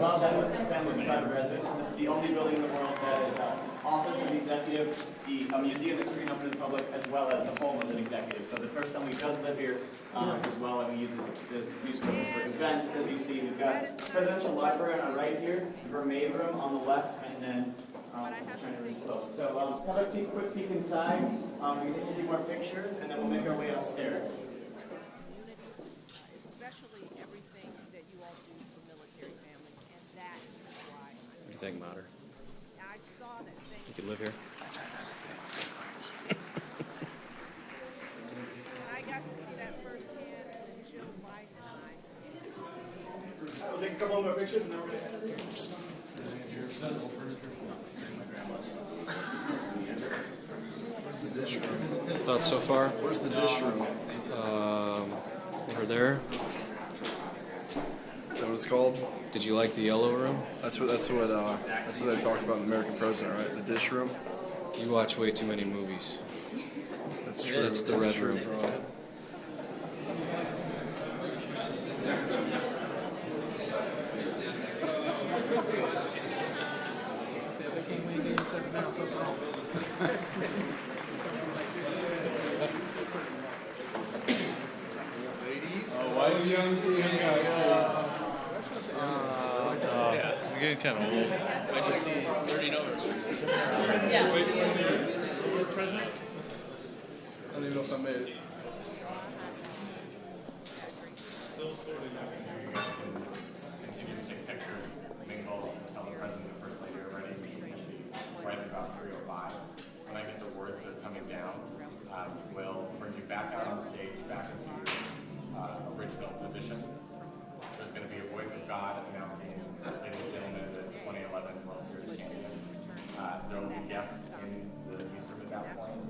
above that was family's private residence. This is the only building in the world that is office of the executive, the museum that's free and open to the public, as well as the home of an executive. So the first family does live here as well, and we use this use rooms for events. As you see, we've got presidential library on our right here, Vermeer room on the left, and then I'm trying to read close. So another quick peek inside. We're going to take a few more pictures, and then we'll make our way upstairs. Especially everything that you all do for military families, and that is why What do you think, Mater? I saw that thing. You could live here? I got to see that firsthand, and Jill Biden and I. We'll take a couple more pictures, and then we're going to head Where's the dish room? Thoughts so far? Where's the dish room? Over there. Is that what it's called? Did you like the yellow room? That's what they talked about in American President, right? The dish room. You watch way too many movies. That's true. That's the red room. Bro. We're getting kind of old. I don't even know if I made it. Still sort of not going to hear you guys can continue to take pictures, mingle, and tell the president and the first lady are ready. It's going to be right about 3:05. When I get the word they're coming down, we'll bring you back out on stage, back into your original position. There's going to be a voice of God announcing, ladies and gentlemen, the 2011 World Series champions. There will be guests in the East Room at that point.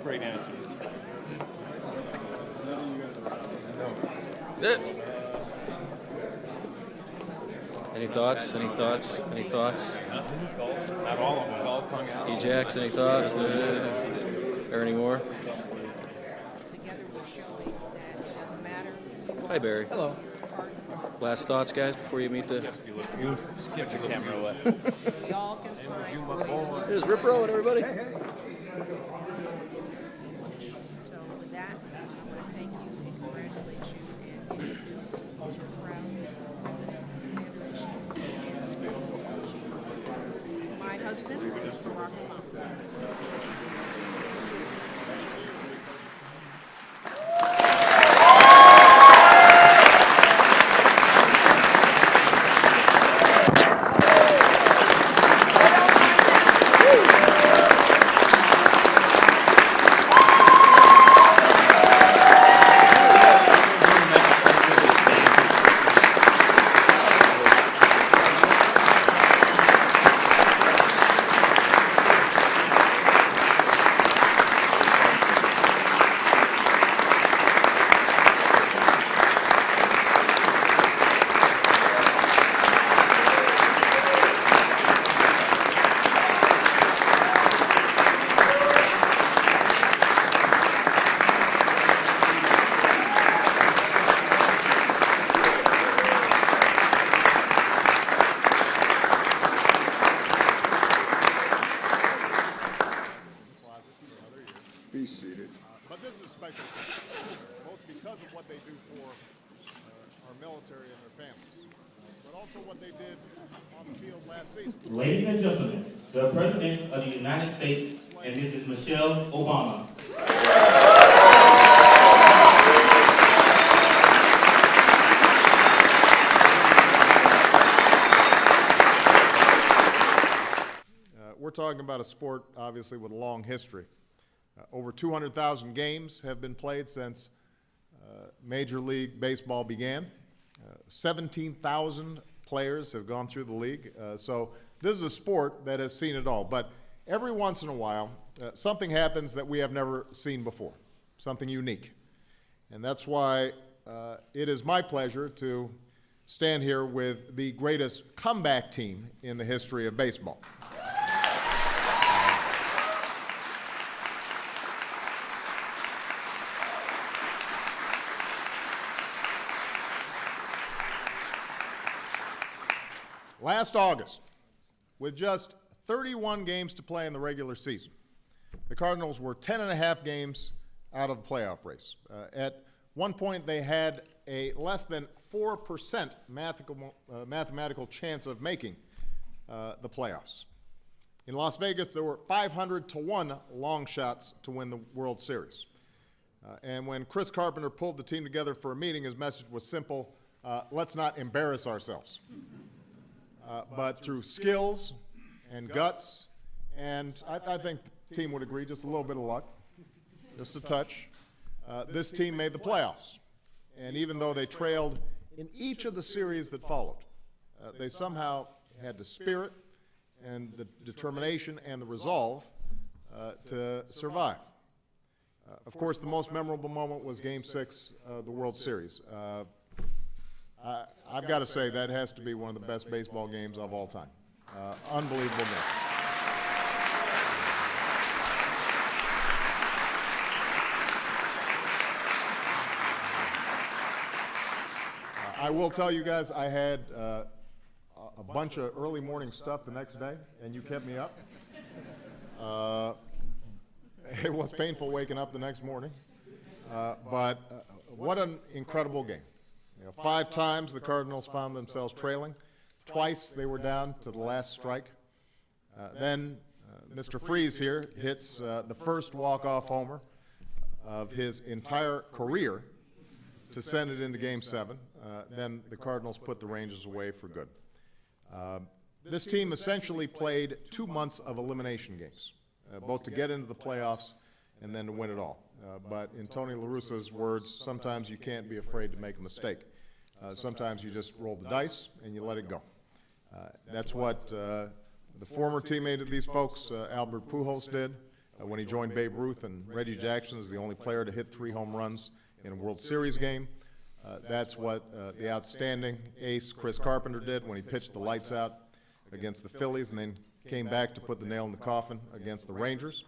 Great answer. Any thoughts? Any thoughts? Any thoughts? Not all of them. All tongue out. E-Jax, any thoughts? Or any more? Together we're showing that it doesn't matter. Hi, Barry. Hello. Last thoughts, guys, before you meet the... You look beautiful. Get your camera away. We all can find. There's Rip Rowan, everybody. So with that, I want to thank you and congratulate you and introduce your proud president, my husband, Barack Obama. Be seated. But this is a special thing, both because of what they do for our military and their families, but also what they did on the field last season. Ladies and gentlemen, the President of the United States and Mrs. Michelle Obama. We're talking about a sport, obviously, with a long history. Over 200,000 games have been played since Major League Baseball began. 17,000 players have gone through the league. So this is a sport that has seen it all. But every once in a while, something happens that we have never seen before, something unique. And that's why it is my pleasure to stand here with the greatest comeback team in the history of baseball. Last August, with just 31 games to play in the regular season, the Cardinals were 10.5 games out of the playoff race. At one point, they had a less than 4% mathematical chance of making the playoffs. In Las Vegas, there were 500-to-1 long shots to win the World Series. And when Chris Carpenter pulled the team together for a meeting, his message was simple: let's not embarrass ourselves. But through skills and guts, and I think the team would agree, just a little bit of luck, just a touch, this team made the playoffs. And even though they trailed in each of the series that followed, they somehow had the spirit and the determination and the resolve to survive. Of course, the most memorable moment was Game 6 of the World Series. I've got to say that has to be one of the best baseball games of all time. Unbelievable game. I will tell you guys, I had a bunch of early morning stuff the next day, and you kept me up. It was painful waking up the next morning, but what an incredible game. 5 times the Cardinals found themselves trailing. Twice they were down to the last strike. Then Mr. Freese here hits the first walk-off homer of his entire career to send it into Game 7. Then the Cardinals put the Rangers away for good. This team essentially played 2 months of elimination games, both to get into the playoffs and then to win it all. But in Tony La Russa's words, sometimes you can't be afraid to make a mistake. Sometimes you just roll the dice and you let it go. That's what the former teammate of these folks, Albert Pujols, did when he joined Babe Ruth, and Reggie Jackson is the only player to hit 3 home runs in a World Series game. That's what the outstanding ace Chris Carpenter did when he pitched the lights out against the Phillies and then came back to put the nail in the coffin against the Rangers.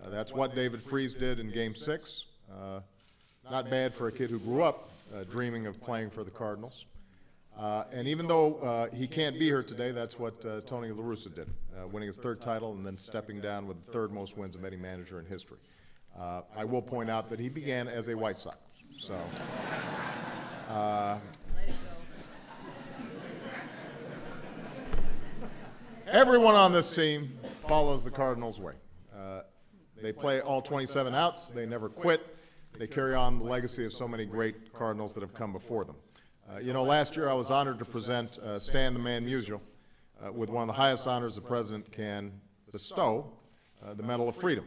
That's what David Freese did in Game 6. Not bad for a kid who grew up dreaming of playing for the Cardinals. And even though he can't be here today, that's what Tony La Russa did, winning his 3rd title and then stepping down with the 3rd most wins of any manager in history. I will point out that he began as a White Sox. So, Let it go. everyone on this team follows the Cardinals' way. They play all 27 outs. They never quit. They carry on the legacy of so many great Cardinals that have come before them. Last year I was honored to present Stan the Man Musial with one of the highest honors a president can bestow, the Medal of Freedom.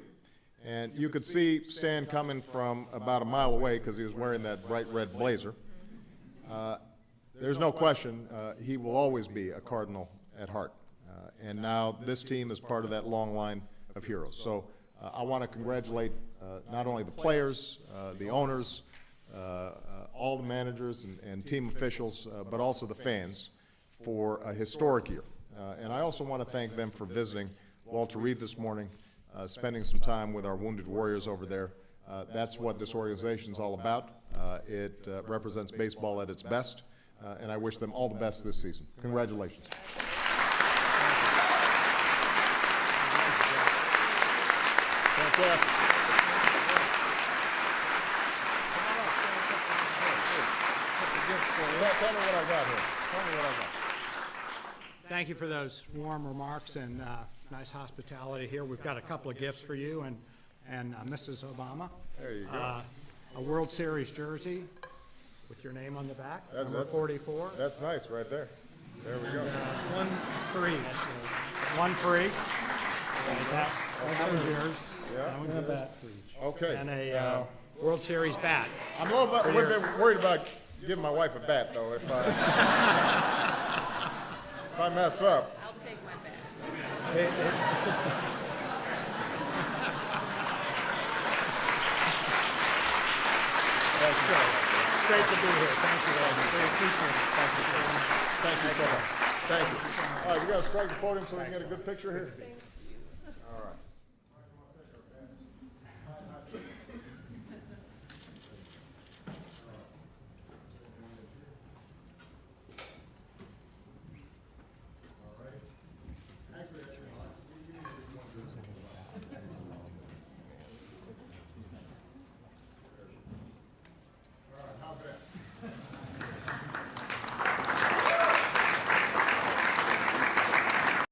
And you could see Stan coming from about a mile away because he was wearing that bright red blazer. There's no question he will always be a Cardinal at heart. And now this team is part of that long line of heroes. So I want to congratulate not only the players, the owners, all the managers and team officials, but also the fans for a historic year. And I also want to thank them for visiting Walter Reed this morning, spending some time with our wounded warriors over there. That's what this organization is all about. It represents baseball at its best, and I wish them all the best this season. Congratulations. Fantastic. Tell me what I got here. Tell me what I got. Thank you for those warm remarks and nice hospitality here. We've got a couple of gifts for you and Mrs. Obama. There you go. A World Series jersey with your name on the back, number That's 44. That's nice right there. There we go. One for each. One for each. That one's yours. Yeah. That one's yours. Okay. And a World Series bat. I'm a little bit worried about giving my wife a bat, though. If I mess up. I'll take my bat. That's great. Great to be here. Thank you, Ed. We appreciate it. Thank you. Thank you so much. Thank you. All right, we got to strike the podium so we can get a good picture here.